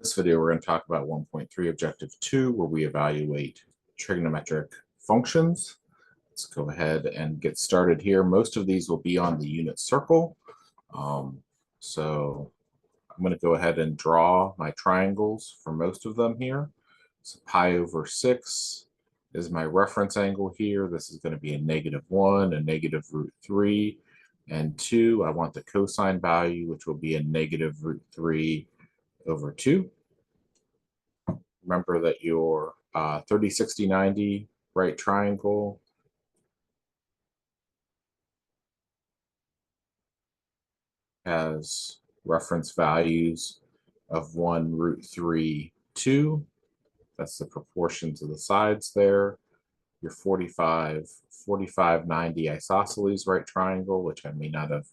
this video, we're going to talk about 1.3 Objective 2, where we evaluate trigonometric functions. Let's go ahead and get started here. Most of these will be on the unit circle. So I'm going to go ahead and draw my triangles for most of them here. So pi over 6 is my reference angle here. This is going to be a -1, a -√3, and 2. I want the cosine value, which will be a -√3 over 2. Remember that your 30, 60, 90 right triangle has reference values of 1√3, 2. That's the proportions of the sides there. Your 45, 45, 90 isosceles right triangle, which I may not have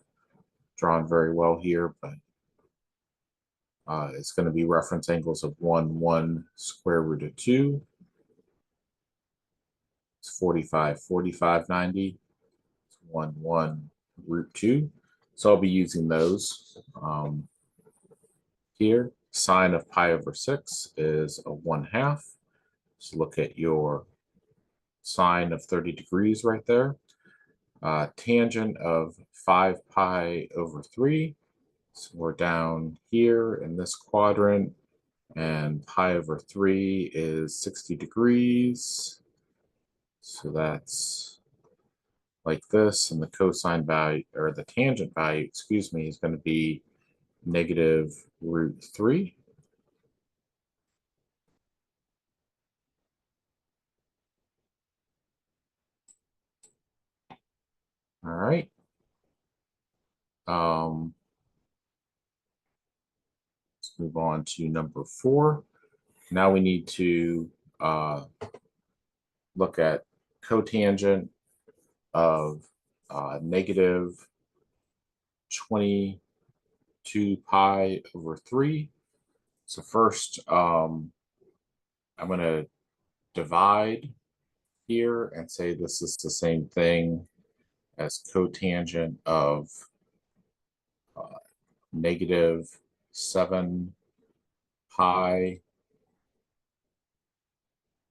drawn very well here, but it's going to be reference angles of 1, 1 square root of 2. It's 45, 45, 90. It's 1, 1 root 2. So I'll be using those here. Sine of pi over 6 is a 1/2. So look at your sine of 30 degrees right there. Tangent of 5 pi over 3. So we're down here in this quadrant, and pi over 3 is 60 degrees. So that's like this, and the cosine value, or the tangent value, excuse me, is going to be -√3. All right. Let's move on to number 4. Now we need to look at cotangent of -22 pi over 3. So first, I'm going to divide here and say this is the same thing as cotangent of -7 pi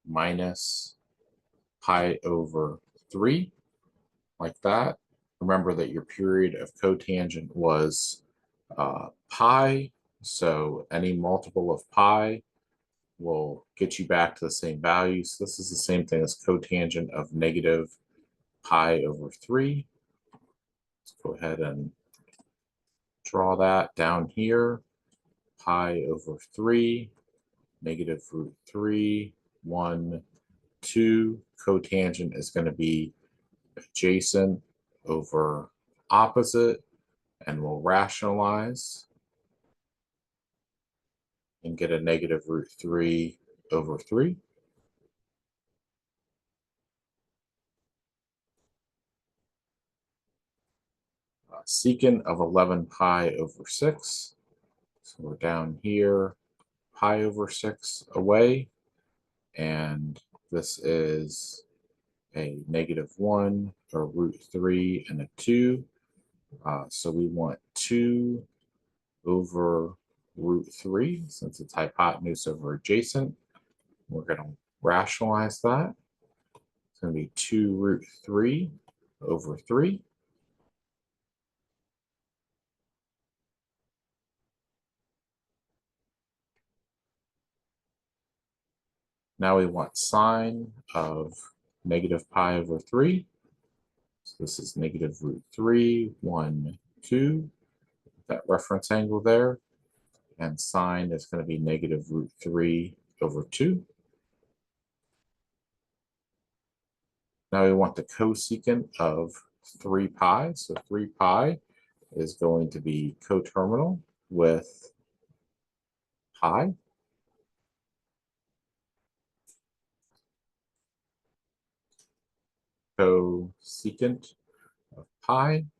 minus pi over 3, like that. Remember that your period of cotangent was pi, so any multiple of pi will get you back to the same value. So this is the same thing as cotangent of -pi over 3. Let's go ahead and draw that down here. Pi over 3, -√3, 1, 2. Cotangent is going to be adjacent over opposite, and we'll rationalize and get a -√3 over 3. Secant of 11 pi over 6. So we're down here, pi over 6 away, and this is a -1, a √3, and a 2. So we want 2 over √3, since it's hypotenuse over adjacent. We're going to rationalize that. It's going to be 2√3 over 3. Now we want sine of -pi over 3. So this is -√3, 1, 2. That reference angle there. And sine is going to be -√3 over 2. Now we want the cosecant of 3 pi. So 3 pi is going to be coterminal with pi. Cosecant of pi. I'm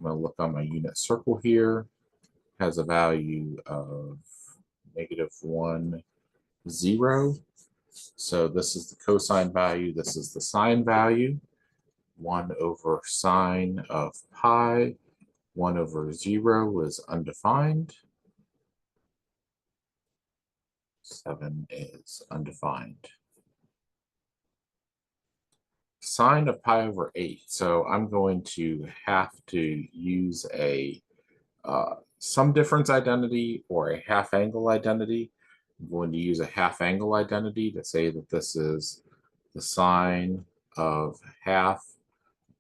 going to look on my unit circle here. It has a value of -1, 0. So this is the cosine value. This is the sine value. 1 over sine of pi. 1 over 0 is undefined. 7 is undefined. Sine of pi over 8. So I'm going to have to use a sum difference identity or a half angle identity. I'm going to use a half angle identity to say that this is the sine of half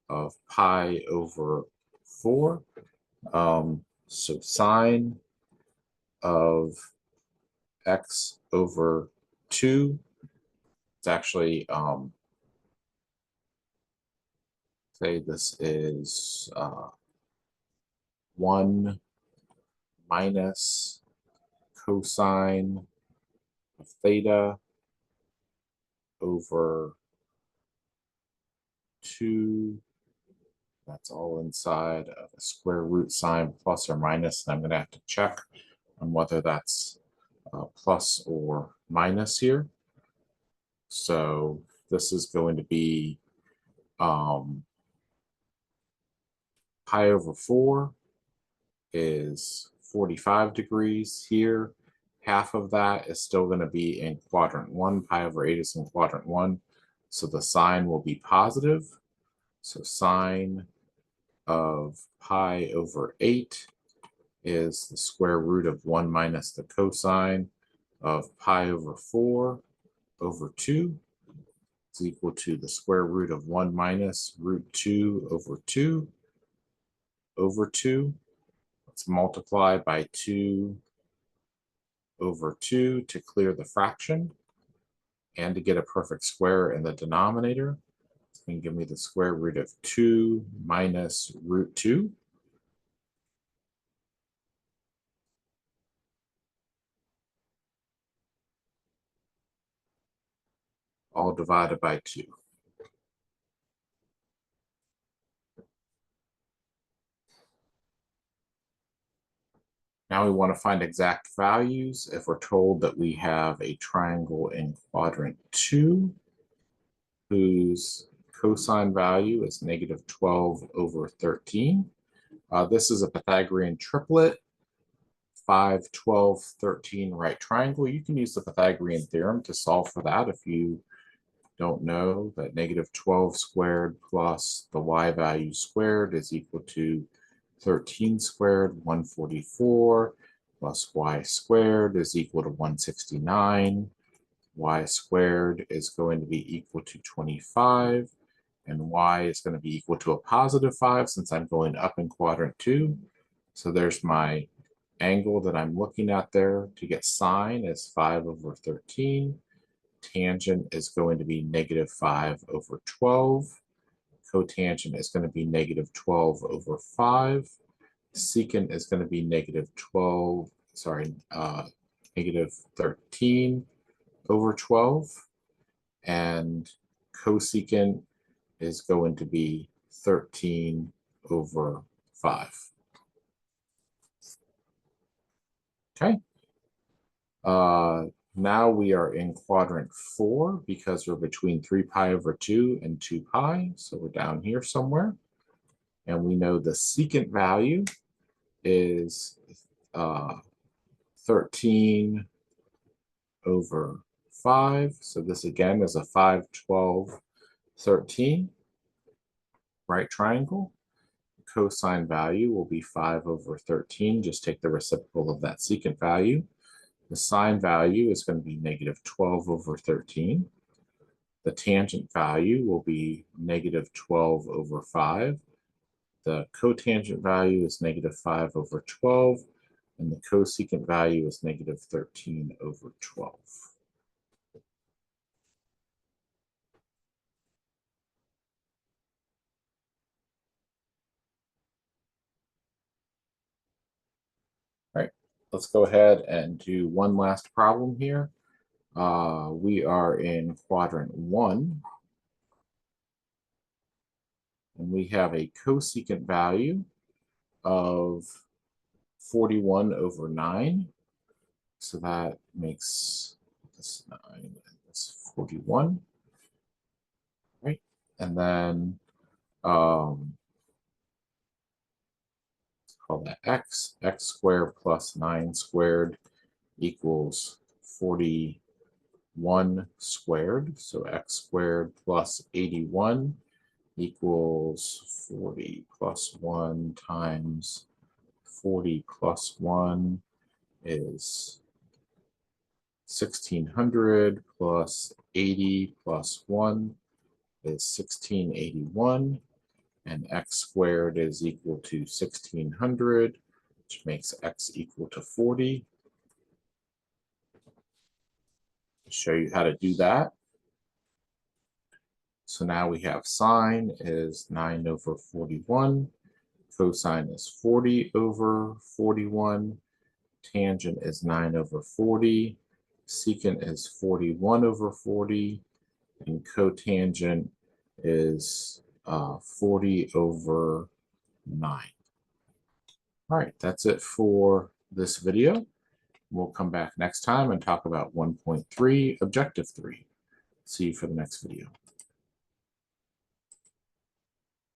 of pi over 4. So sine of x over 2, it's actually, say this is 1 minus cosine of theta over 2. That's all inside of a square root sign plus or minus. And I'm going to have to check on whether that's plus or minus here. So this is going to be pi over 4 is 45 degrees here. Half of that is still going to be in quadrant 1. Pi over 8 is in quadrant 1. So the sign will be positive. So sine of pi over 8 is the square root of 1 minus the cosine of pi over 4 over 2 is equal to the square root of 1 minus root 2 over 2 over 2. Let's multiply by 2 over 2 to clear the fraction and to get a perfect square in the denominator. It's going to give me the square root of 2 minus root 2. All divided by 2. Now we want to find exact values. If we're told that we have a triangle in quadrant 2, whose cosine value is negative 12 over 13. This is a Pythagorean triplet, 5, 12, 13 right triangle. You can use the Pythagorean theorem to solve for that if you don't know that negative 12 squared plus the y value squared is equal to 13 squared, 144, plus y squared is equal to 169. Y squared is going to be equal to 25, and y is going to be equal to a positive 5 since I'm going up in quadrant 2. So there's my angle that I'm looking at there. To get sine is 5 over 13. Tangent is going to be negative 5 over 12. Cotangent is going to be negative 12 over 5. Secant is going to be negative 13 over 12. And cosecant is going to be 13 over 5. Okay. Now we are in quadrant 4 because we're between 3 pi over 2 and 2 pi. So we're down here somewhere. And we know the secant value is 13 over 5. So this again is a 5, 12, 13 right triangle. Cosine value will be 5 over 13. Just take the reciprocal of that secant value. The sine value is going to be negative 12 over 13. The tangent value will be negative 12 over 5. The cotangent value is negative 5 over 12. And the cosecant value is negative 13 over 12. All right, let's go ahead and do one last problem here. We are in quadrant 1. And we have a cosecant value of 41 over 9. So that makes this 9 and this 41. Right? And then let's call that x. X squared plus 9 squared equals 41 squared. So x squared plus 81 equals 40 plus 1 times 40 plus 1 is 1600 plus 80 plus 1 is 1681, and x squared is equal to 1600, which makes x equal to 40. I'll show you how to do that. So now we have sine is 9 over 41, cosine is 40 over 41, tangent is 9 over 40, secant is 41 over 40, and cotangent is 40 over 9. All right, that's it for this video. We'll come back next time and talk about 1.3, objective 3. See you for the next video.